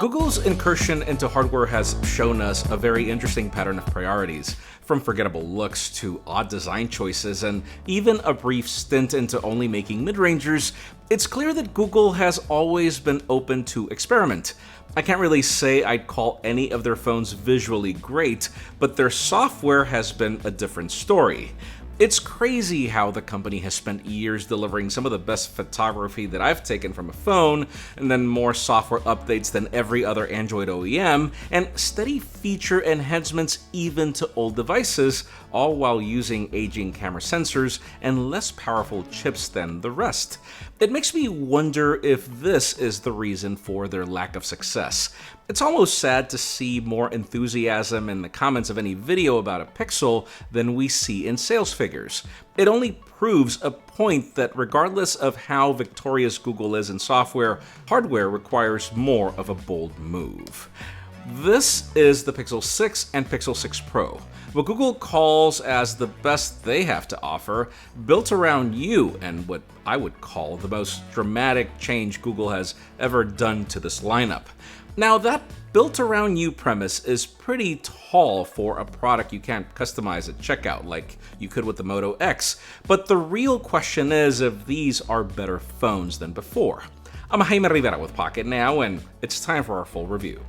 Google's incursion into hardware has shown us a very interesting pattern of priorities, from forgettable looks to odd design choices and even a brief stint into only making mid-rangers. It's clear that Google has always been open to experiment. I can't really say I'd call any of their phones visually great, but their software has been a different story. It's crazy how the company has spent years delivering some of the best photography that I've taken from a phone, and then more software updates than every other Android OEM, and steady feature enhancements even to old devices, all while using aging camera sensors and less powerful chips than the rest. It makes me wonder if this is the reason for their lack of success. It's almost sad to see more enthusiasm in the comments of any video about a Pixel than we see in sales figures. It only proves a point that regardless of how victorious Google is in software, hardware requires more of a bold move. This is the Pixel 6 and Pixel 6 Pro, what Google calls as the best they have to offer, built around you, and what I would call the most dramatic change Google has ever done to this lineup. Now, that built around you premise is pretty tall for a product you can't customize at checkout like you could with the Moto X, but the real question is if these are better phones than before. I'm Jaime Rivera with Pocketnow, and it's time for our full review.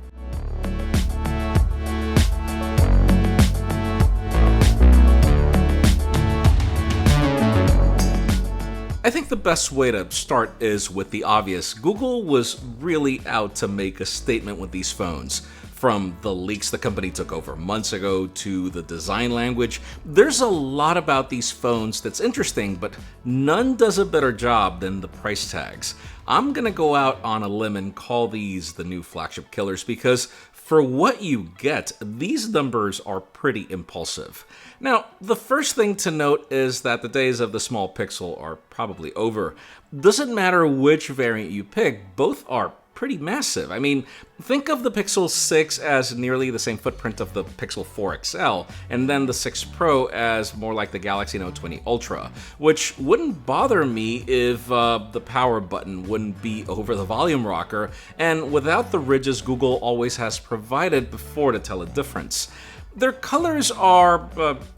I think the best way to start is with the obvious. Google was really out to make a statement with these phones. From the leaks the company took over months ago to the design language, there's a lot about these phones that's interesting, but none does a better job than the price tags. I'm gonna go out on a limb and call these the new flagship killers because for what you get, these numbers are pretty impulsive. Now, the first thing to note is that the days of the small pixel are probably over. Doesn't matter which variant you pick, both are pretty massive. I mean, think of the Pixel 6 as nearly the same footprint of the Pixel 4 XL, and then the 6 Pro as more like the Galaxy Note 20 Ultra, which wouldn't bother me if the power button wouldn't be over the volume rocker, and without the ridges Google always has provided before to tell a difference. Their colors are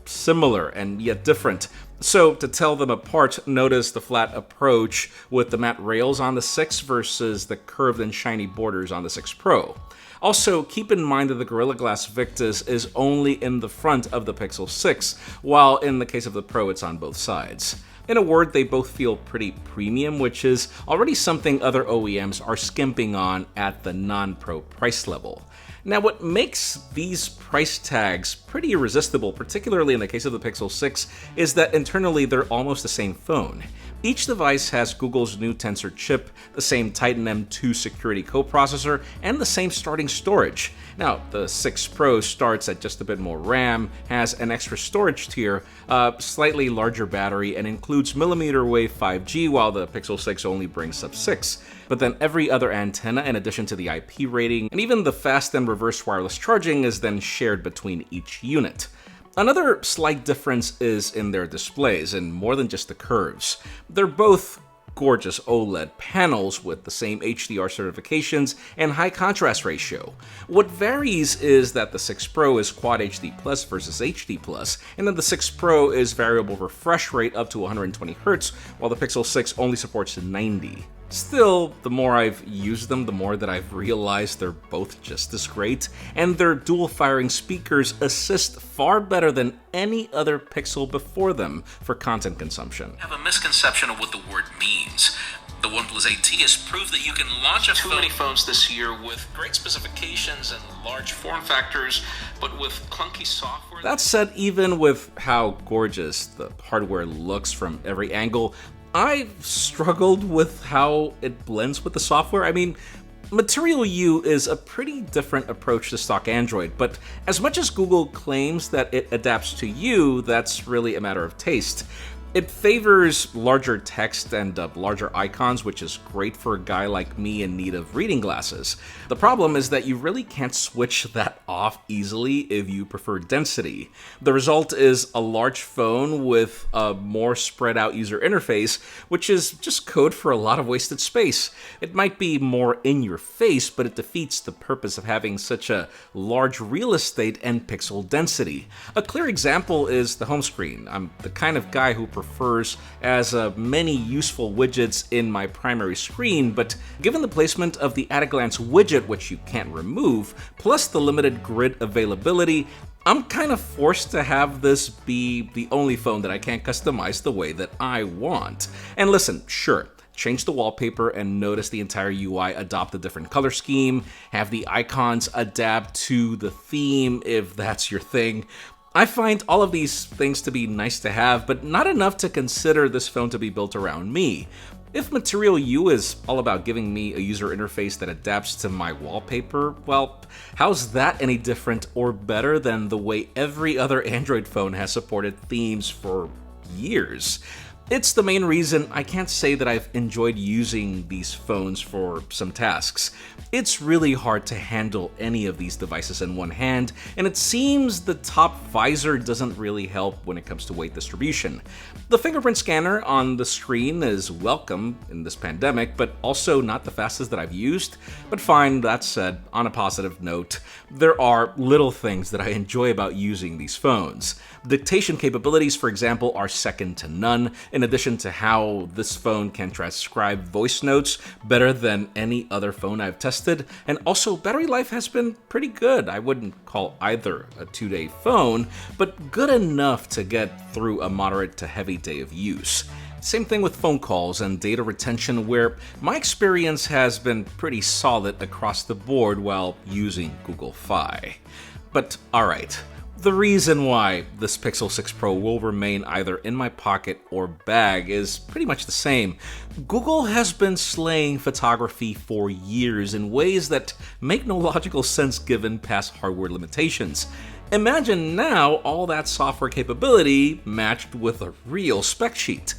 similar and yet different. So to tell them apart, notice the flat approach with the matte rails on the 6 versus the curved and shiny borders on the 6 Pro. Also, keep in mind that the Gorilla Glass Victus is only in the front of the Pixel 6, while in the case of the Pro it's on both sides. In a word, they both feel pretty premium, which is already something other OEMs are skimping on at the non-Pro price level. Now, what makes these price tags pretty irresistible, particularly in the case of the Pixel 6, is that internally they're almost the same phone. Each device has Google's new Tensor chip, the same Titan M2 security coprocessor, and the same starting storage. Now, the 6 Pro starts at just a bit more RAM, has an extra storage tier, a slightly larger battery, and includes millimeter wave 5G, while the Pixel 6 only brings sub-6. But then every other antenna, in addition to the IP rating, and even the fast and reverse wireless charging, is then shared between each unit. Another slight difference is in their displays, and more than just the curves. They're both gorgeous OLED panels with the same HDR certifications and high contrast ratio. What varies is that the 6 Pro is Quad HD Plus versus HD Plus, and then the 6 Pro is variable refresh rate up to 120Hz, while the Pixel 6 only supports 90. Still, the more I've used them, the more that I've realized they're both just as great, and their dual-firing speakers assist far better than any other Pixel before them for content consumption. I have a misconception of what the word means. The OnePlus 8T has proved that you can launch too many phones this year with great specifications and large form factors, but with clunky software. That said, even with how gorgeous the hardware looks from every angle, I've struggled with how it blends with the software. I mean, Material You is a pretty different approach to stock Android, but as much as Google claims that it adapts to you, that's really a matter of taste. It favors larger text and larger icons, which is great for a guy like me in need of reading glasses. The problem is that you really can't switch that off easily if you prefer density. The result is a large phone with a more spread out user interface, which is just code for a lot of wasted space. It might be more in your face, but it defeats the purpose of having such a large real estate and pixel density. A clear example is the home screen. I'm the kind of guy who prefers as many useful widgets in my primary screen, but given the placement of the at-a-glance widget, which you can't remove, plus the limited grid availability, I'm kind of forced to have this be the only phone that I can't customize the way that I want. And listen, sure, change the wallpaper and notice the entire UI adopt a different color scheme, have the icons adapt to the theme if that's your thing. I find all of these things to be nice to have, but not enough to consider this phone to be built around me. If Material U is all about giving me a user interface that adapts to my wallpaper, well, how's that any different or better than the way every other Android phone has supported themes for years? It's the main reason I can't say that I've enjoyed using these phones for some tasks. It's really hard to handle any of these devices in one hand, and it seems the top visor doesn't really help when it comes to weight distribution. The fingerprint scanner on the screen is welcome in this pandemic, but also not the fastest that I've used. But fine, that said, on a positive note, there are little things that I enjoy about using these phones. Dictation capabilities, for example, are second to none, in addition to how this phone can transcribe voice notes better than any other phone I've tested, and also battery life has been pretty good. I wouldn't call either a 2-day phone, but good enough to get through a moderate to heavy day of use. Same thing with phone calls and data retention, where my experience has been pretty solid across the board while using Google Fi. But alright, the reason why this Pixel 6 Pro will remain either in my pocket or bag is pretty much the same. Google has been slaying photography for years in ways that make no logical sense given past hardware limitations. Imagine now all that software capability matched with a real spec sheet.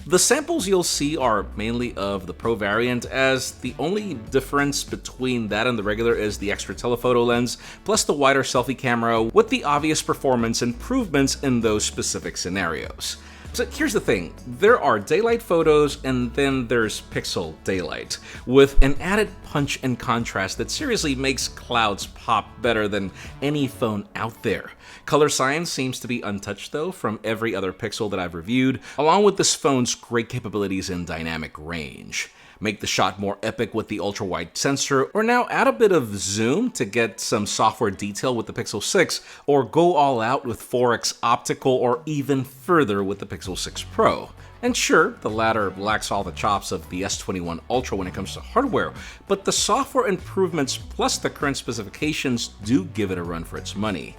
The samples you'll see are mainly of the Pro variant, as the only difference between that and the regular is the extra telephoto lens, plus the wider selfie camera with the obvious performance improvements in those specific scenarios. So here's the thing, there are daylight photos and then there's pixel daylight, with an added punch and contrast that seriously makes clouds pop better than any phone out there. Color science seems to be untouched though from every other Pixel that I've reviewed, along with this phone's great capabilities in dynamic range. Make the shot more epic with the ultra-wide sensor, or now add a bit of zoom to get some software detail with the Pixel 6, or go all out with 4x optical, or even further with the Pixel 6 Pro. And sure, the latter lacks all the chops of the S21 Ultra when it comes to hardware, but the software improvements plus the current specifications do give it a run for its money.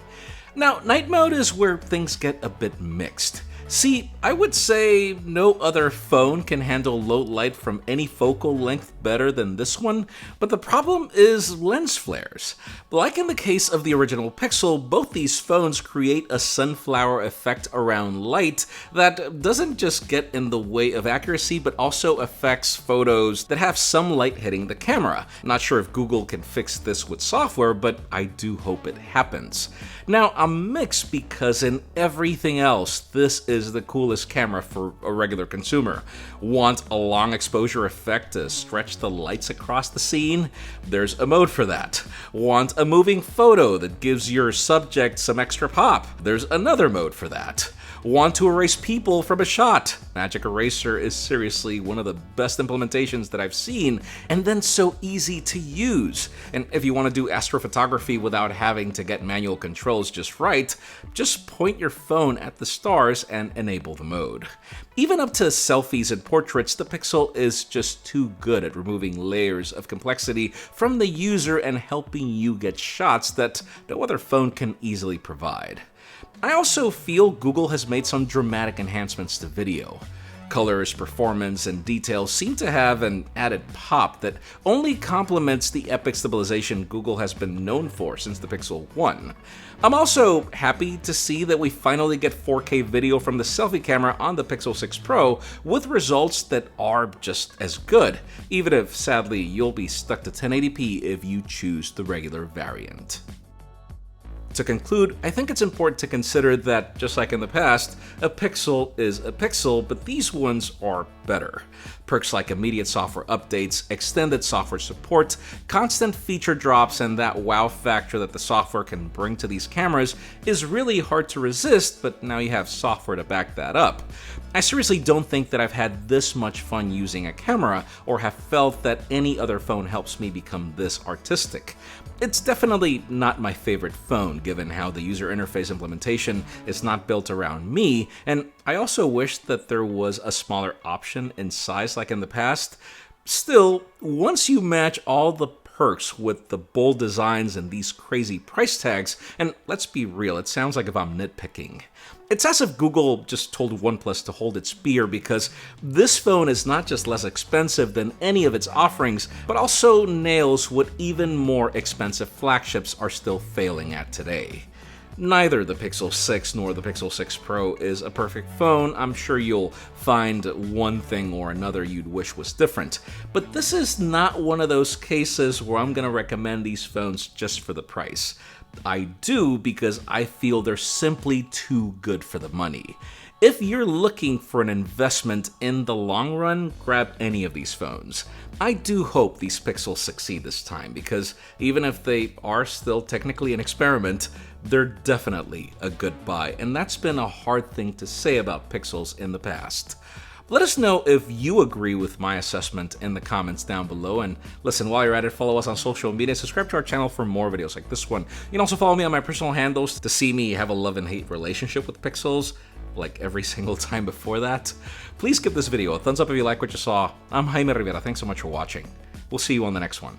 Now, night mode is where things get a bit mixed. See, I would say no other phone can handle low light from any focal length better than this one, but the problem is lens flares. Like in the case of the original Pixel, both these phones create a sunflower effect around light that doesn't just get in the way of accuracy, but also affects photos that have some light hitting the camera. Not sure if Google can fix this with software, but I do hope it happens. Now, I'm mixed because in everything else, this is the coolest camera for a regular consumer. Want a long exposure effect to stretch the lights across the scene? There's a mode for that. Want a moving photo that gives your subject some extra pop? There's another mode for that. Want to erase people from a shot? Magic Eraser is seriously one of the best implementations that I've seen, and then so easy to use. And if you want to do astrophotography without having to get manual controls just right, just point your phone at the stars and enable the mode. Even up to selfies and portraits, the Pixel is just too good at removing layers of complexity from the user and helping you get shots that no other phone can easily provide. I also feel Google has made some dramatic enhancements to video. Colors, performance, and details seem to have an added pop that only complements the epic stabilization Google has been known for since the Pixel 1. I'm also happy to see that we finally get 4K video from the selfie camera on the Pixel 6 Pro with results that are just as good, even if sadly you'll be stuck to 1080p if you choose the regular variant. To conclude, I think it's important to consider that, just like in the past, a Pixel is a Pixel, but these ones are better. Perks like immediate software updates, extended software support, constant feature drops, and that wow factor that the software can bring to these cameras is really hard to resist, but now you have software to back that up. I seriously don't think that I've had this much fun using a camera, or have felt that any other phone helps me become this artistic. It's definitely not my favorite phone, given how the user interface implementation is not built around me, and I also wish that there was a smaller option in size like in the past. Still, once you match all the perks with the bold designs and these crazy price tags, and let's be real, it sounds like if I'm nitpicking. It's as if Google just told OnePlus to hold its beer, because this phone is not just less expensive than any of its offerings, but also nails what even more expensive flagships are still failing at today. Neither the Pixel 6 nor the Pixel 6 Pro is a perfect phone. I'm sure you'll find one thing or another you'd wish was different. But this is not one of those cases where I'm going to recommend these phones just for the price. I do because I feel they're simply too good for the money. If you're looking for an investment in the long run, grab any of these phones. I do hope these Pixels succeed this time, because even if they are still technically an experiment, they're definitely a good buy, and that's been a hard thing to say about Pixels in the past. Let us know if you agree with my assessment in the comments down below. And listen, while you're at it, follow us on social media, subscribe to our channel for more videos like this one. You can also follow me on my personal handles to see me have a love and hate relationship with Pixels, like every single time before that. Please give this video a thumbs up if you like what you saw. I'm Jaime Rivera. Thanks so much for watching. We'll see you on the next one.